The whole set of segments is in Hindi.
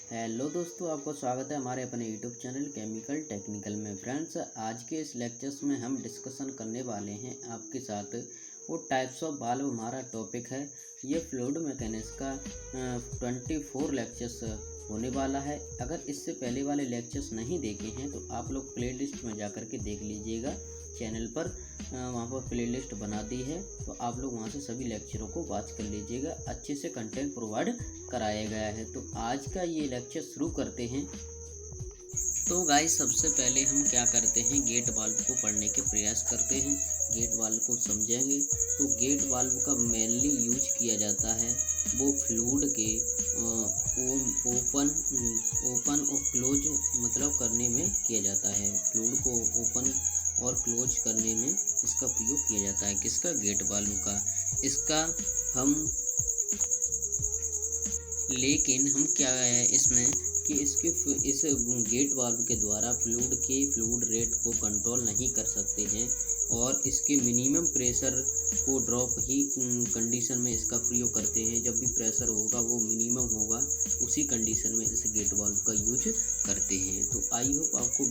हेलो दोस्तों, आपको स्वागत है हमारे अपने यूट्यूब चैनल केमिकल टेक्निकल में। फ्रेंड्स, आज के इस लेक्चर्स में हम डिस्कशन करने वाले हैं आपके साथ वो टाइप्स ऑफ वाल्व। हमारा टॉपिक है ये फ्लूइड मैकेनिक्स का 24 लेक्चर्स होने वाला है। अगर इससे पहले वाले लेक्चर्स नहीं देखे हैं तो आप लोग प्लेलिस्ट में जा कर के देख लीजिएगा। चैनल पर वहाँ पर प्लेलिस्ट बना दी है, तो आप लोग वहाँ से सभी लेक्चरों को वॉच कर लीजिएगा। अच्छे से कंटेंट प्रोवाइड कराया गया है। तो आज का ये लेक्चर शुरू करते हैं। तो गाइस, सबसे पहले हम क्या करते हैं, गेट वाल्व को पढ़ने के प्रयास करते हैं। गेट वाल्व को समझेंगे तो गेट वाल्व का मेनली यूज किया जाता है वो फ्लूइड के ओपन और क्लोज मतलब करने में किया जाता है। फ्लूइड को ओपन और क्लोज करने में इसका प्रयोग किया जाता है। किसका? गेट वाल्व का। इसका हम लेकिन हम क्या है इसमें कि इस गेट वाल्व के द्वारा फ्लूइड रेट को कंट्रोल नहीं कर सकते हैं और इसके मिनिमम प्रेशर को ड्रॉप ही कंडीशन में इसका प्रयोग करते हैं। जब भी प्रेशर होगा वो मिनिमम होगा, उसी कंडीशन में इस गेट वाल्व का यूज करते हैं। तो आई होप आपको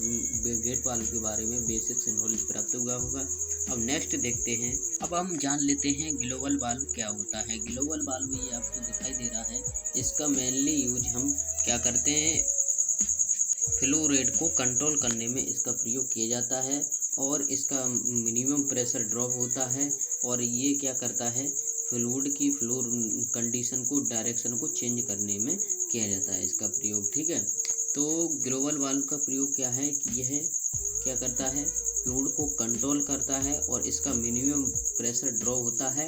गेट वाल्व के बारे में बेसिक्स नॉलेज प्राप्त हुआ होगा। अब नेक्स्ट देखते हैं। अब हम जान लेते हैं ग्लोबल वाल्व क्या होता है। ग्लोबल वाल्व ये आपको दिखाई दे रहा है। इसका मेनली यूज हम क्या करते हैं, फ्लो रेट को कंट्रोल करने में इसका प्रयोग किया जाता है और इसका मिनिमम प्रेशर ड्रॉप होता है और ये क्या करता है, फ्लूइड की फ्लो कंडीशन को, डायरेक्शन को चेंज करने में किया जाता है इसका प्रयोग। ठीक है, तो ग्लोबल वाल्व का प्रयोग क्या है कि यह क्या करता है, फ्लूइड को कंट्रोल करता है और इसका मिनिमम प्रेशर ड्रॉ होता है।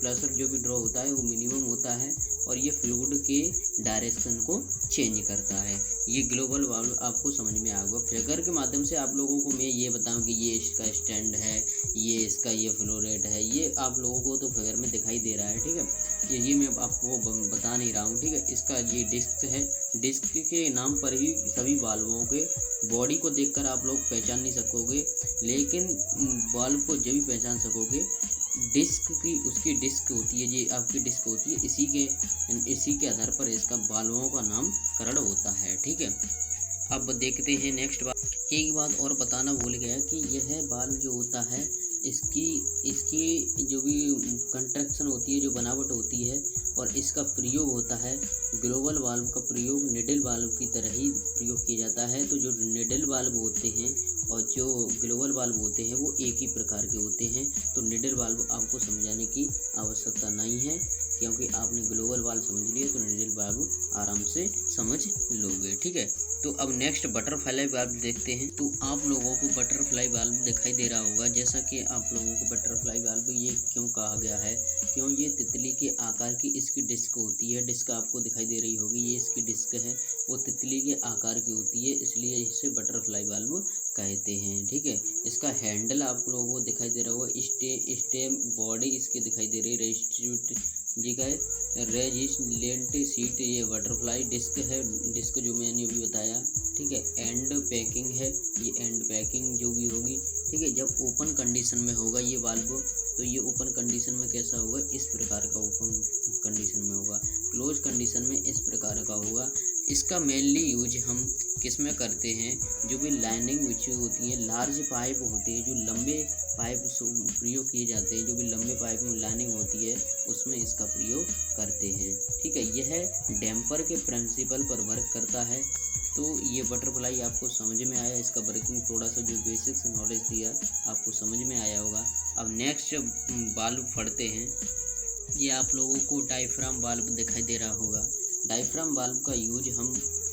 प्रेशर जो भी ड्रॉ होता है वो मिनिमम होता है और ये फ्लूइड के डायरेक्शन को चेंज करता है। ये ग्लोबल वाल्व आपको समझ में आएगा। फिगर के माध्यम से आप लोगों को मैं ये बताऊं कि ये इसका स्टैंड है, ये इसका ये फ्लो रेट है, ये आप लोगों को तो फिगर में दिखाई दे रहा है। ठीक है, ये मैं आपको बता नहीं रहा हूँ। ठीक है, इसका ये डिस्क है। डिस्क के नाम पर ही सभी वाल्वों के बॉडी को देखकर आप लोग पहचान नहीं सकोगे, लेकिन वाल्व को जब भी पहचान सकोगे, डिस्क की उसकी डिस्क होती है, ये आपकी डिस्क होती है, इसी के आधार पर इसका वाल्वों का नामकरण होता है। ठीक है, अब देखते हैं नेक्स्ट बात। एक बात और बताना भूल गया कि यह वाल्व जो होता है, इसकी जो भी कंस्ट्रक्शन होती है, जो बनावट होती है और इसका प्रयोग होता है, ग्लोबल वाल्व का प्रयोग निडल वाल्व की तरह ही प्रयोग किया जाता है। तो जो निडल वाल्व होते हैं और जो ग्लोबल वाल्व होते हैं वो एक ही प्रकार के होते हैं। तो निडल वाल्व आपको समझाने की आवश्यकता नहीं है, क्योंकि आपने ग्लोबल वाल्व समझ लिया तो निडल वाल्व आराम से समझ लोगे। ठीक है, तो अब नेक्स्ट बटरफ्लाई वाल्व देखते हैं। तो आप लोगों को बटरफ्लाई वाल्व दिखाई दे रहा होगा। जैसा कि आप लोगों को बटरफ्लाई वाल्व ये क्यों कहा गया है, क्यों ये तितली के आकार की इसकी डिस्क होती है। डिस्क आपको दिखाई दे रही होगी, ये इसकी डिस्क है, वो तितली के आकार की होती है, इसलिए इसे बटरफ्लाई वाल्व कहते हैं। ठीक है, इसका हैंडल आप लोगों को दिखाई दे रहा होगा। स्टेम बॉडी इसकी दिखाई दे रही है, रेजिस्टेंट जी का है, रेजिस्टेंट सीट, ये बटरफ्लाई डिस्क है, डिस्क जो मैंने अभी बताया। ठीक है, एंड पैकिंग है, ये एंड पैकिंग जो भी होगी। ठीक है, जब ओपन कंडीशन में होगा ये वाल्व, तो ये ओपन कंडीशन में कैसा होगा, इस प्रकार का ओपन कंडीशन में होगा। क्लोज कंडीशन में इस प्रकार का होगा। इसका मेनली यूज हम किस में करते हैं, जो भी लाइनिंग बिछी होती है, लार्ज पाइप होती है, जो लंबे पाइप प्रयोग किए जाते हैं, जो भी लंबे पाइप में लाइनिंग होती है उसमें इसका प्रयोग करते हैं। ठीक है, यह डैम्पर के प्रिंसिपल पर वर्क करता है। तो ये बटरफ्लाई आपको समझ में आया, इसका वर्किंग थोड़ा सा जो बेसिक्स नॉलेज दिया आपको समझ में आया होगा। अब नेक्स्ट वाल्व पढ़ते हैं। ये आप लोगों को डायफ्राम वाल्व दिखाई दे रहा होगा। डायफ्राम वाल्व का यूज हम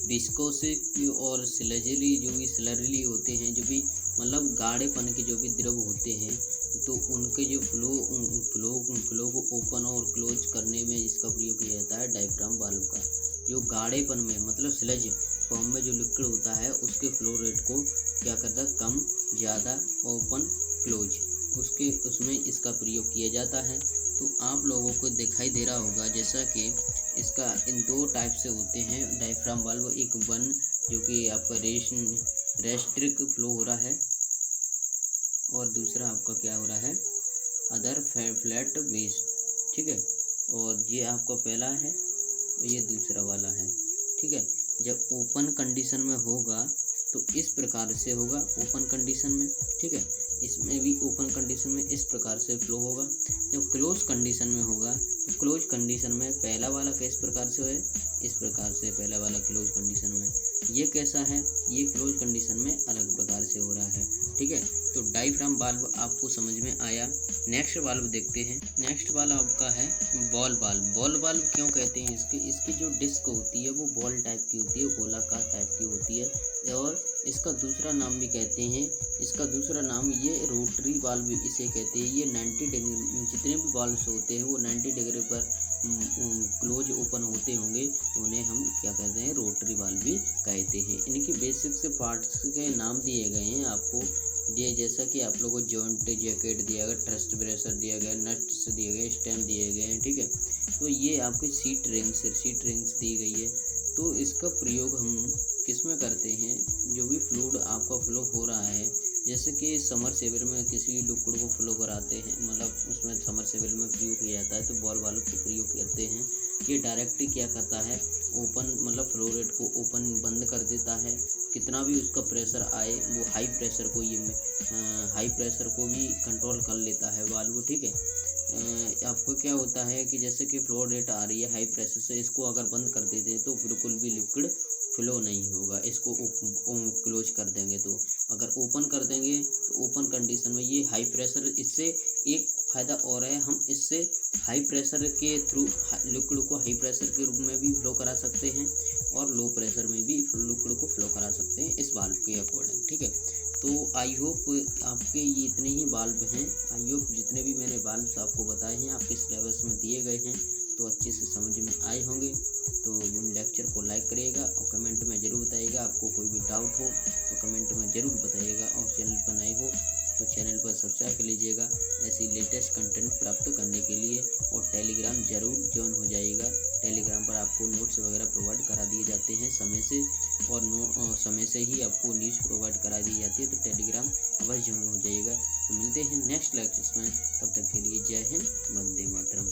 विस्कोसिक और स्लजली, जो भी स्लरली होते हैं, जो भी मतलब गाढ़ेपन के जो भी द्रव होते हैं, तो उनके जो फ्लो को ओपन और क्लोज करने में इसका प्रयोग किया जाता है डायफ्राम वाल्व का। जो गाढ़ेपन में मतलब स्लज फॉर्म में जो लिक्विड होता है उसके फ्लो रेट को क्या करता है, कम ज़्यादा, ओपन क्लोज, उसमें इसका प्रयोग किया जाता है। तो आप लोगों को दिखाई दे रहा होगा जैसा कि इसका इन दो टाइप से होते हैं डायफ्राम वाल्व। एक वन जो कि आपका रेस्ट्रिक फ्लो हो रहा है और दूसरा आपका क्या हो रहा है, अदर फ्लैट बेस। ठीक है, और ये आपका पहला है और ये दूसरा वाला है। ठीक है, जब ओपन कंडीशन में होगा तो इस प्रकार से होगा ओपन कंडीशन में, ठीक है। इसमें भी ओपन कंडीशन में इस प्रकार से फ्लो होगा। जब क्लोज कंडीशन में होगा तो क्लोज कंडीशन में पहला वाला किस प्रकार से है, इस प्रकार से पहला वाला क्लोज कंडीशन में। ये कैसा है, ये क्लोज कंडीशन में अलग प्रकार से हो रहा है, ठीक है। तो डायफ्राम वाल्व आपको समझ में आया। नेक्स्ट वाल्व देखते हैं। नेक्स्ट वाल्व आपका है बॉल वाल्व। बॉल वाल्व क्यों कहते हैं इसकी जो डिस्क होती है वो बॉल टाइप की होती है, गोलाकार टाइप की होती है। और इसका दूसरा नाम भी कहते हैं, इसका दूसरा नाम ये रोटरी वाल्व इसे कहते हैं। ये 90 डिग्री, जितने भी वाल्व्स होते हैं वो 90 डिग्री पर क्लोज ओपन होते होंगे तो उन्हें हम क्या कहते हैं, रोटरी वाल्व भी कहते हैं। इनकी बेसिक से पार्ट्स के नाम दिए गए हैं आपको। ये जैसा कि आप लोगों को जॉइंट जैकेट दिया गया, ट्रस्ट ब्रेसर दिया गया, नट्स दिए गए, स्टेम दिए गए हैं, ठीक है। तो ये आपकी सीट रिंग्स दी गई है। तो इसका प्रयोग हम किस में करते हैं, जो भी फ्लूइड आपका फ्लो हो रहा है, जैसे कि समरसेबल में किसी भी लिक्विड को फ्लो कराते हैं, मतलब उसमें समरसेबल में प्रयोग किया जाता है तो बॉल वाल्व को प्रयोग करते हैं। ये डायरेक्टली क्या करता है, ओपन मतलब फ्लो रेट को ओपन बंद कर देता है। कितना भी उसका प्रेशर आए वो हाई प्रेशर को भी कंट्रोल कर लेता है वाल्व, ठीक है। आपको क्या होता है कि जैसे कि फ्लो रेट आ रही है हाई प्रेशर से, इसको अगर बंद कर देते हैं तो बिल्कुल भी लिक्विड फ्लो नहीं होगा। इसको क्लोज कर देंगे तो, अगर ओपन कर देंगे तो ओपन कंडीशन में ये हाई प्रेशर, इससे एक फ़ायदा और है, हम इससे हाई प्रेशर के थ्रू लिक्विड को हाई प्रेशर के रूप में भी फ्लो करा सकते हैं और लो प्रेशर में भी लिक्विड को फ्लो करा सकते हैं इस वाल्व के अकॉर्डिंग, ठीक है। तो आई होप आपके ये इतने ही वाल्व हैं। आई होप जितने भी मैंने वाल्व्स आपको बताए हैं आपके सिलेबस में दिए गए हैं तो अच्छे से समझ में आए होंगे। तो लेक्चर को लाइक करिएगा और कमेंट में ज़रूर बताइएगा। आपको कोई भी डाउट हो तो कमेंट में ज़रूर बताइएगा। और चैनल पर नए हो तो चैनल पर सब्सक्राइब कर लीजिएगा ऐसी लेटेस्ट कंटेंट प्राप्त करने के लिए। और टेलीग्राम ज़रूर ज्वाइन हो जाइएगा। टेलीग्राम पर आपको नोट्स वगैरह प्रोवाइड करा दिए जाते हैं समय से, और समय से ही आपको न्यूज़ प्रोवाइड करा दी जाती है। तो टेलीग्राम अवश्य ज्वाइन हो जाइएगा। तो मिलते हैं नेक्स्ट लेक्चर्स में, तब तक के लिए जय हिंद, वंदे मातरम।